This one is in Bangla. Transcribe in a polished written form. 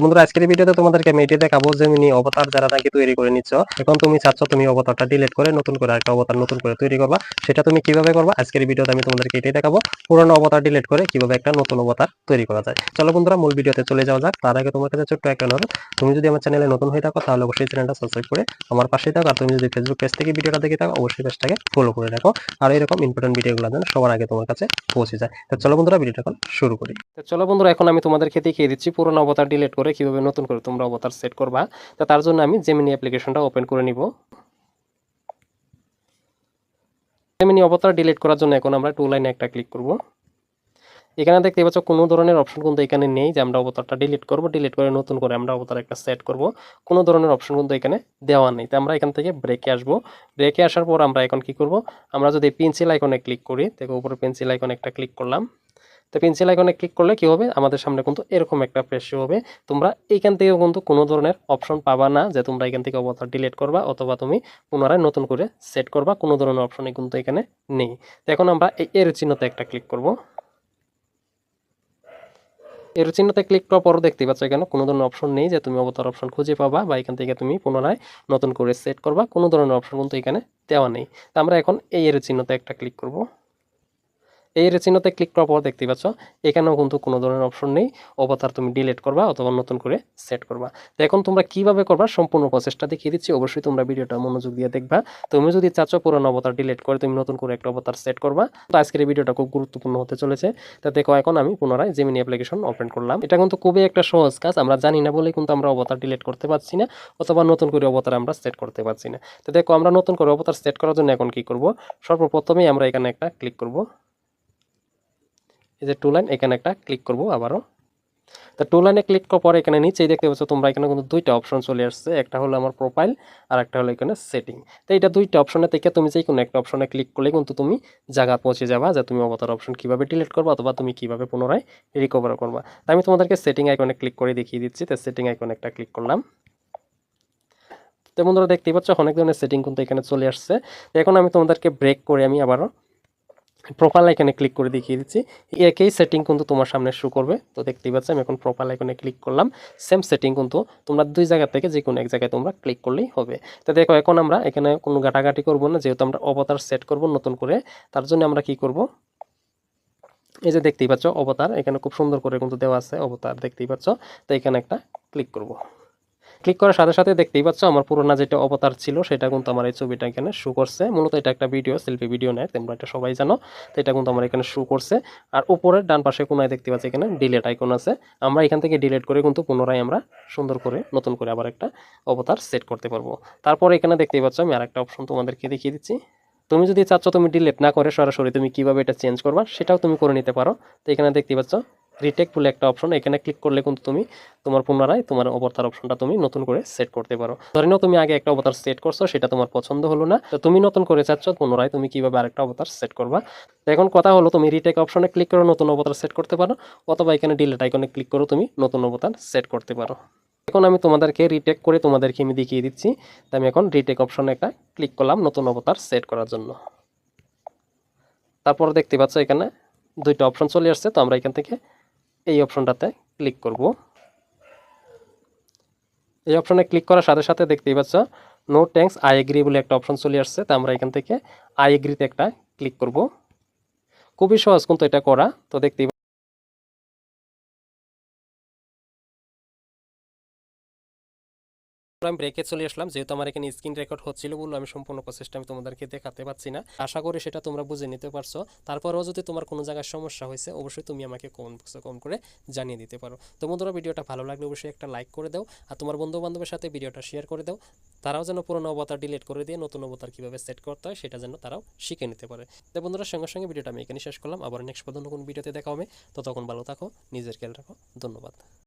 বন্ধুরা আজকের ভিডিওতে তোমাদেরকে আমি এটি দেখাবো জেমিনি অবতার যারা নাকি তৈরি করে নিচ্ছ, এখন তুমি চাচ্ছ তুমি অবতারটা ডিলিট করে নতুন করে একটা অবতার নতুন করে তৈরি করবা, সেটা তুমি কিভাবে করবা আজকের ভিডিওতে আমি তোমাদেরকে এটাই দেখাবো। পুরনো অবতার ডিলিট করে কিভাবে একটা নতুন অবতার তৈরি করা যায়। চলো বন্ধুরা মূল ভিডিওতে চলে যাওয়া যাক। তার আগে তোমার কাছে ছোট্ট একটা অনুরোধ, তুমি যদি আমার চ্যানেলে নতুন হয়ে থাকো তাহলে অবশ্যই চ্যানেলটা সাবস্ক্রাইব করে আমার পাশে থাকো। আর তুমি যদি ফেসবুক পেজ থেকে ভিডিওটা দেখে থাকো অবশ্যই পেজটাকে ফলো করে রাখো, আর এরকম ইম্পর্টেন্ট ভিডিওগুলো যেন সবার আগে তোমার কাছে পৌঁছে যায়। তো চলো বন্ধুরা ভিডিওটা এখন শুরু করি। তো চলো বন্ধুরা এখন আমি তোমাদেরকে দেখিয়ে দিচ্ছি পুরনো অবতার ডিলিট করে কিভাবে নতুন করে তোমরা অবতার সেট করবা। তো তার জন্য আমি জেমিনি অ্যাপ্লিকেশনটা ওপেন করে নিব। জেমিনি অবতার ডিলিট করার জন্য এখন আমরা টু লাইনে একটা ক্লিক করব। এখানে দেখতে পাচ্ছ কোনো ধরনের অপশন কিন্তু এখানে নেই যে আমরা অবতারটা ডিলিট করব, ডিলিট করে নতুন করে আমরা অবতার একটা সেট করব, কোনো ধরনের অপশন কিন্তু এখানে দেওয়া নেই। তো আমরা এখান থেকে ব্রেকে আসব। ব্রেকে আসার পর আমরা এখন কি করব, আমরা যদি পেন্সিল আইকনে ক্লিক করি, দেখো উপরে পেন্সিল আইকনে একটা ক্লিক করলাম। তো পেন্সিল আইকনে ক্লিক করলে কি হবে, আমাদের সামনে কিন্তু এরকম একটা পেজ শো হবে। তোমরা এইখান থেকে কিন্তু কোনো ধরনের অপশন পাবা না যে তোমরা এখান থেকে অবতার ডিলিট করবা অথবা তুমি পুনরায় নতুন করে সেট করবা, কোনো ধরনের অপশনই কিন্তু এখানে নেই। তো এখন আমরা এই এর চিহ্নতে একটা ক্লিক করব। এর চিহ্নতে ক্লিক করার পর দেখতে পাচ্ছ এখানে কোনো ধরনের অপশন নেই যে তুমি অবতার অপশন খুঁজে পাবা বা এখান থেকে তুমি পুনরায় নতুন করে সেট করবা, কোনো ধরনের অপশন কিন্তু এখানে দেওয়া নেই। তো আমরা এখন এই এর চিহ্নতে একটা ক্লিক করব। এই চিহ্নতে ক্লিক করার পর দেখতে পাচ্ছ এখানেও কিন্তু কোনো ধরনের অপশন নেই অবতার তুমি ডিলিট করবা অথবা নতুন করে সেট করবা। তো এখন তোমরা কিভাবে করবা সম্পূর্ণ প্রসেসটা দেখিয়ে দিচ্ছি, অবশ্যই তোমরা ভিডিওটা মনোযোগ দিয়ে দেখবা। তুমি যদি চাচ্ছ পুরনো অবতার ডিলিট করে তুমি নতুন করে একটা অবতার সেট করবা, তো আজকের এই ভিডিওটা খুব গুরুত্বপূর্ণ হতে চলেছে। তো দেখো এখন আমি পুনরায় জেমিনি অ্যাপ্লিকেশন ওপেন করলাম। এটা কিন্তু খুবই একটা সহজ কাজ, আমরা জানি না বলে কিন্তু আমরা অবতার ডিলিট করতে পারছি না অথবা নতুন করে অবতার আমরা সেট করতে পারছি না। তো দেখো আমরা নতুন করে অবতার সেট করার জন্য এখন কি করব, সর্বপ্রথমেই আমরা এখানে একটা ক্লিক করব। এই যে টু লাইন, এখানে একটা ক্লিক করব আবারও। তো টু লাইনে ক্লিক করার পরে এখানে নিচেই দেখতে পাচ্ছ তোমরা এখানে কিন্তু দুইটা অপশন চলে আসছে, একটা হলো আমার প্রোফাইল আর একটা হলো এখানে সেটিং। তো এইটা দুইটা অপশনে থেকে তুমি যে কোনো একটা অপশনে ক্লিক করলে কিন্তু তুমি জায়গা পৌঁছে যাবা যে তুমি অবতার অপশন কিভাবে ডিলিট করবা অথবা তুমি কিভাবে পুনরায় রিকভার করবা। তো আমি তোমাদেরকে সেটিং আইকনে ক্লিক করে দেখিয়ে দিচ্ছি। তো সেটিং আইকনে একটা ক্লিক করলাম। তো বন্ধুরা দেখতেই পাচ্ছ অনেক ধরনের সেটিং কিন্তু এখানে চলে আসছে। এখন আমি তোমাদেরকে ব্রেক করে আমি আবারও প্রোফাইল আইকনে ক্লিক করে দেখিয়ে দিচ্ছি, একই সেটিং কিন্তু তোমার সামনে শো করবে। তো দেখতেই পাচ্ছ আমি এখন প্রোফাইল আইকনে ক্লিক করলাম, সেম সেটিং কিন্তু তোমরা দুই জায়গা থেকে যে কোনো এক জায়গায় তোমরা ক্লিক করলেই হবে। তো দেখো এখন আমরা এখানে কোনো ঘাটাঘাটি করব না, যেহেতু আমরা অবতার সেট করব নতুন করে, তার জন্য আমরা কি করব, এই যে দেখতেই পাচ্ছ অবতার এখানে খুব সুন্দর করে কিন্তু দেওয়া আছে অবতার, দেখতেই পাচ্ছ। তো এখানে একটা ক্লিক করব। ক্লিক করার সাথে সাথে দেখতেই পাচ্ছ আমার পুরোনো যেটা অবতার ছিল সেটা কিন্তু আমার এই ছবিটা এখানে শো করছে। মূলত এটা একটা ভিডিও, সেলফি ভিডিও নেয়, তোমরা এটা সবাই জানো। তো এটা কিন্তু আমার এখানে শো করছে। আর উপরের ডান পাশে কোনায় দেখতে পাচ্ছি এখানে ডিলিট আইকন আছে, আমরা এখান থেকে ডিলিট করে কিন্তু পুনরায় আমরা সুন্দর করে নতুন করে আবার একটা অবতার সেট করতে পারবো। তারপর এখানে দেখতেই পাচ্ছ আমি আরেকটা অপশন তোমাদেরকে দেখিয়ে দিচ্ছি। তুমি যদি চাচ্ছ তুমি ডিলিট না করে সরাসরি তুমি কিভাবে এটা চেঞ্জ করবা সেটাও তুমি করে নিতে পারো। তো এখানে দেখতেই পাচ্ছ রিটেক বলে একটা অপশন, এখানে ক্লিক করলে কিন্তু তুমি তোমার পুনরায় তোমার অবতার অপশনটা তুমি নতুন করে সেট করতে পারো। ধরে নাও তুমি আগে একটা অবতার সেট করছো, সেটা তোমার পছন্দ হলো না, তো তুমি নতুন করে চাচ্ছ পুনরায় তুমি কিভাবে আরেকটা অবতার সেট করবা। তো এখন কথা হলো তুমি রিটেক অপশনে ক্লিক করে নতুন অবতার সেট করতে পারো অথবা এখানে ডিলিট আইকনে ক্লিক করে তুমি নতুন অবতার সেট করতে পারো। এখন আমি তোমাদেরকে রিটেক করে তোমাদেরকে আমি দেখিয়ে দিচ্ছি। তো আমি এখন রিটেক অপশনে একটা ক্লিক করলাম নতুন অবতার সেট করার জন্য। তারপর দেখতে পাচ্ছ এখানে দুইটা অপশন চলে আসছে, তো আমরা এখান থেকে এই অপশনটাতে ক্লিক করব। এই অপশনে ক্লিক করার সাথে সাথে দেখতেই পাচ্ছ নো থ্যাঙ্কস আই এগ্রি বলে একটা অপশন চলে আসছে, তো আমরা এখান থেকে আই এগ্রিতে একটা ক্লিক করব। খুবই সহজ কিন্তু এটা করা। তো দেখতেই আমি ব্রেকে চলে আসলাম, যেহেতু আমার এখানে স্ক্রিন রেকর্ড হচ্ছিল বলে আমি সম্পূর্ণ প্রসেসটা আমি তোমাদেরকে দেখাতে পারছি না। আশা করি সেটা তোমরা বুঝে নিতে পারছো। তারপরেও যদি তোমার কোনো জায়গায় সমস্যা হয়েছে অবশ্যই তুমি আমাকে কমেন্ট বক্সে কমেন্ট করে জানিয়ে দিতে পারো। তো বন্ধুরা ভিডিওটা ভালো লাগলে অবশ্যই একটা লাইক করে দাও আর তোমার বন্ধু বান্ধবের সাথে ভিডিওটা শেয়ার করে দাও, তারাও যেন পুরোনো অবতার ডিলিট করে দিয়ে নতুন অবতার কীভাবে সেট করতে হয় সেটা যেন তারাও শিখে নিতে পারে। তো বন্ধুরা সঙ্গে সঙ্গে ভিডিওটা আমি এখানে শেষ করলাম, আবার নেক্সট পর্যন্ত কোনো ভিডিওতে দেখা হবে। তো তখন ভালো থাকো, নিজের খেয়াল রাখো, ধন্যবাদ।